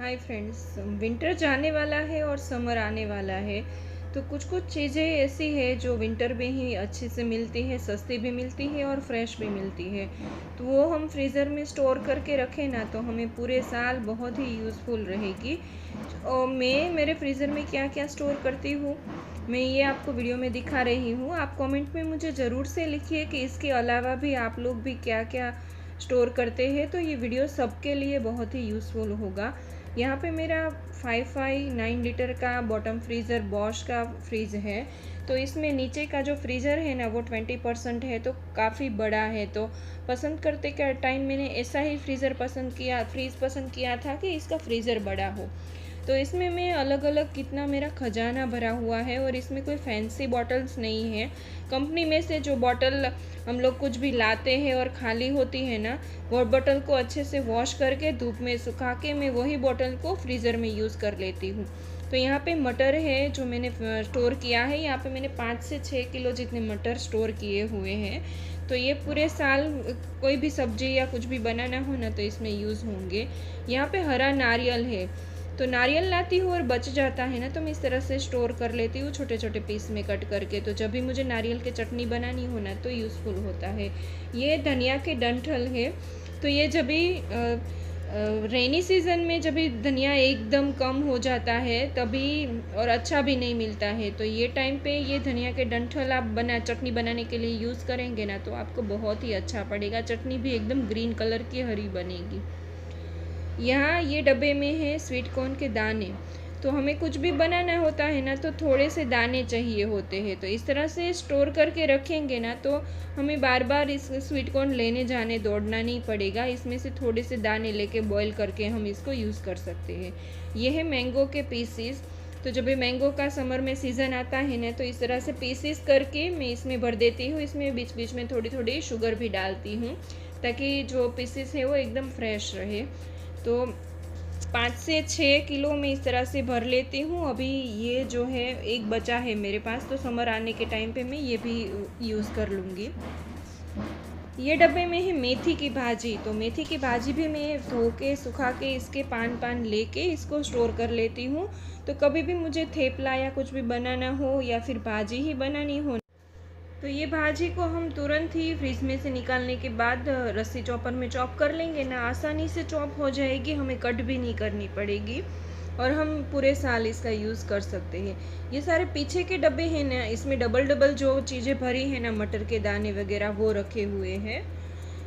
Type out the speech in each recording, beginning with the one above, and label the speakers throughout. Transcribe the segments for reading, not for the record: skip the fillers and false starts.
Speaker 1: Hi friends, winter जाने वाला है और समर आने वाला है। तो कुछ कुछ चीज़ें ऐसी है जो विंटर में ही अच्छे से मिलती है, सस्ती भी मिलती है और फ्रेश भी मिलती है। तो वो हम फ्रीज़र में स्टोर करके रखें ना तो हमें पूरे साल बहुत ही यूज़फुल रहेगी। और मैं मेरे फ्रीज़र में क्या क्या स्टोर करती हूँ, मैं ये आपको वीडियो में दिखा रही हूँ। आप कमेंट में मुझे ज़रूर से लिखिए कि इसके अलावा भी आप लोग भी क्या क्या स्टोर करते हैं, तो ये वीडियो सबके लिए बहुत ही यूज़फुल होगा। यहाँ पे मेरा 9 लीटर का बॉटम फ्रीज़र बॉश का फ्रीज़ है। तो इसमें नीचे का जो फ्रीज़र है ना वो 20% है, तो काफ़ी बड़ा है। तो पसंद करते का टाइम मैंने ऐसा ही फ्रीज़ पसंद किया था कि इसका फ्रीज़र बड़ा हो। तो इसमें मैं अलग अलग कितना मेरा खजाना भरा हुआ है, और इसमें कोई फैंसी बॉटल्स नहीं है। कंपनी में से जो बॉटल हम लोग कुछ भी लाते हैं और खाली होती है ना, वो बॉटल को अच्छे से वॉश करके धूप में सुखा के मैं वही बॉटल को फ्रीज़र में यूज़ कर लेती हूँ। तो यहाँ पे मटर है जो मैंने स्टोर किया है। यहाँ पे मैंने 5 से 6 किलो जितने मटर स्टोर किए हुए हैं। तो ये पूरे साल कोई भी सब्जी या कुछ भी बनाना हो ना तो इसमें यूज़ होंगे। यहाँ पे हरा नारियल है। तो नारियल लाती हूँ और बच जाता है ना तो मैं इस तरह से स्टोर कर लेती हूँ छोटे छोटे पीस में कट करके। तो जब भी मुझे नारियल की चटनी बनानी हो ना तो यूज़फुल होता है। ये धनिया के डंठल है। तो ये जब भी रेनी सीज़न में जब भी धनिया एकदम कम हो जाता है तभी, और अच्छा भी नहीं मिलता है, तो ये टाइम पे ये धनिया के डंठल आप चटनी बनाने के लिए यूज़ करेंगे ना तो आपको बहुत ही अच्छा पड़ेगा। चटनी भी एकदम ग्रीन कलर की हरी बनेगी। यहाँ ये डब्बे में है स्वीट कॉर्न के दाने। तो हमें कुछ भी बनाना होता है ना तो थोड़े से दाने चाहिए होते हैं। तो इस तरह से स्टोर करके रखेंगे ना तो हमें बार बार इस स्वीट कॉर्न लेने जाने दौड़ना नहीं पड़ेगा। इसमें से थोड़े से दाने लेके बॉईल करके हम इसको यूज़ कर सकते हैं। ये है मैंगो के पीसीस। तो जब भी मैंगो का समर में सीज़न आता है ना तो इस तरह से पीसीस करके मैं इसमें भर देती हूँ। इसमें बीच बीच में थोड़ी थोड़ी शुगर भी डालती हूँ ताकि जो पीसीस है वो एकदम फ्रेश रहे। तो 5 से 6 किलो में इस तरह से भर लेती हूँ। अभी ये जो है एक बचा है मेरे पास, तो समर आने के टाइम पे मैं ये भी यूज़ कर लूँगी। ये डब्बे में है मेथी की भाजी। तो मेथी की भाजी भी मैं धो के सुखा के इसके पान लेके इसको स्टोर कर लेती हूँ। तो कभी भी मुझे थेपला या कुछ भी बनाना हो या फिर भाजी ही बनानी हो तो ये भाजी को हम तुरंत ही फ्रिज में से निकालने के बाद रस्सी चॉपर में चॉप कर लेंगे ना, आसानी से चॉप हो जाएगी, हमें कट भी नहीं करनी पड़ेगी और हम पूरे साल इसका यूज़ कर सकते हैं। ये सारे पीछे के डब्बे हैं ना, इसमें डबल डबल जो चीज़ें भरी हैं ना, मटर के दाने वगैरह वो रखे हुए हैं।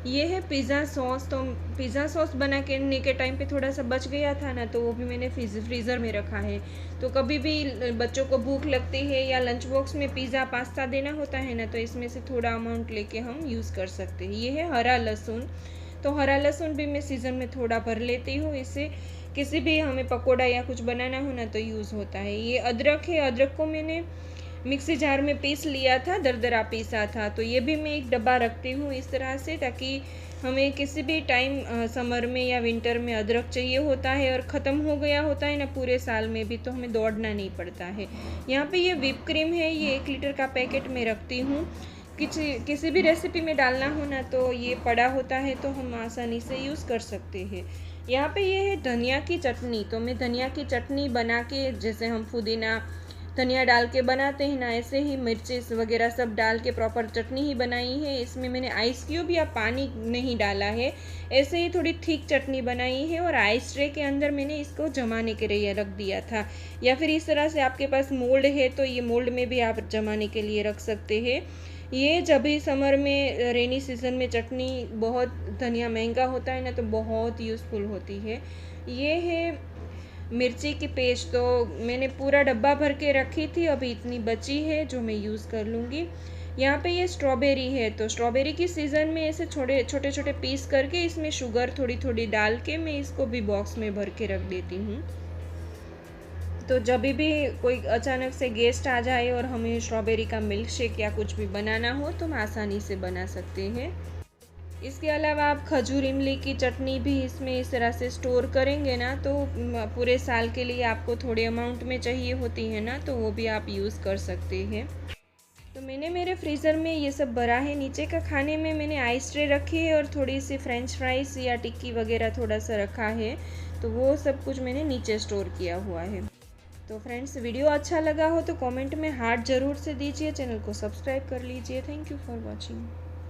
Speaker 1: ये है पिज़्ज़ा सॉस। तो पिज़्ज़ा सॉस बनाने के टाइम पे थोड़ा सा बच गया था ना तो वो भी मैंने फ्रीज़र में रखा है। तो कभी भी बच्चों को भूख लगती है या लंच बॉक्स में पिज़्ज़ा पास्ता देना होता है ना तो इसमें से थोड़ा अमाउंट लेके हम यूज़ कर सकते हैं। ये है हरा लहसुन। तो हरा लहसुन भी मैं सीज़न में थोड़ा भर लेती हूँ, इससे किसी भी हमें पकौड़ा या कुछ बनाना हो ना तो यूज़ होता है। ये अदरक है। अदरक को मैंने मिक्सी जार में पीस लिया था, दरदरा पीसा था। तो ये भी मैं एक डब्बा रखती हूँ इस तरह से, ताकि हमें किसी भी टाइम समर में या विंटर में अदरक चाहिए होता है और ख़त्म हो गया होता है ना पूरे साल में भी, तो हमें दौड़ना नहीं पड़ता है। यहाँ पे ये व्हिप क्रीम है, ये 1 लीटर का पैकेट में रखती हूँ। किसी भी रेसिपी में डालना हो ना तो ये पड़ा होता है तो हम आसानी से यूज़ कर सकते हैं। यहाँ पे ये है धनिया की चटनी। तो मैं धनिया की चटनी बना के, जैसे हम पुदीना धनिया डाल के बनाते हैं ना, ऐसे ही मिर्ची वगैरह सब डाल के प्रॉपर चटनी ही बनाई है। इसमें मैंने आइस क्यूब या पानी नहीं डाला है, ऐसे ही थोड़ी थिक चटनी बनाई है। और आइस ट्रे के अंदर मैंने इसको जमाने के लिए रख दिया था, या फिर इस तरह से आपके पास मोल्ड है तो ये मोल्ड में भी आप जमाने के लिए रख सकते हैं। ये जब भी समर में रेनी सीज़न में चटनी, बहुत धनिया महंगा होता है ना तो बहुत यूज़फुल होती है। ये है मिर्ची की पेस्ट। तो मैंने पूरा डब्बा भर के रखी थी, अभी इतनी बची है जो मैं यूज़ कर लूँगी। यहाँ पे ये स्ट्रॉबेरी है। तो स्ट्रॉबेरी की सीज़न में ऐसे छोटे छोटे पीस करके इसमें शुगर थोड़ी थोड़ी डाल के मैं इसको भी बॉक्स में भर के रख देती हूँ। तो जब भी कोई अचानक से गेस्ट आ जाए और हमें स्ट्रॉबेरी का मिल्क शेक या कुछ भी बनाना हो तो हम आसानी से बना सकते हैं। इसके अलावा आप खजूर इमली की चटनी भी इसमें इस तरह से स्टोर करेंगे ना तो पूरे साल के लिए आपको थोड़े अमाउंट में चाहिए होती है ना तो वो भी आप यूज़ कर सकते हैं। तो मैंने मेरे फ्रीज़र में ये सब भरा है। नीचे का खाने में मैंने आइस ट्रे रखी है और थोड़ी सी फ्रेंच फ्राइज़ या टिक्की वगैरह थोड़ा सा रखा है। तो वो सब कुछ मैंने नीचे स्टोर किया हुआ है। तो फ्रेंड्स, वीडियो अच्छा लगा हो तो कमेंट में हार्ट ज़रूर से दीजिए, चैनल को सब्सक्राइब कर लीजिए। Thank you for watching.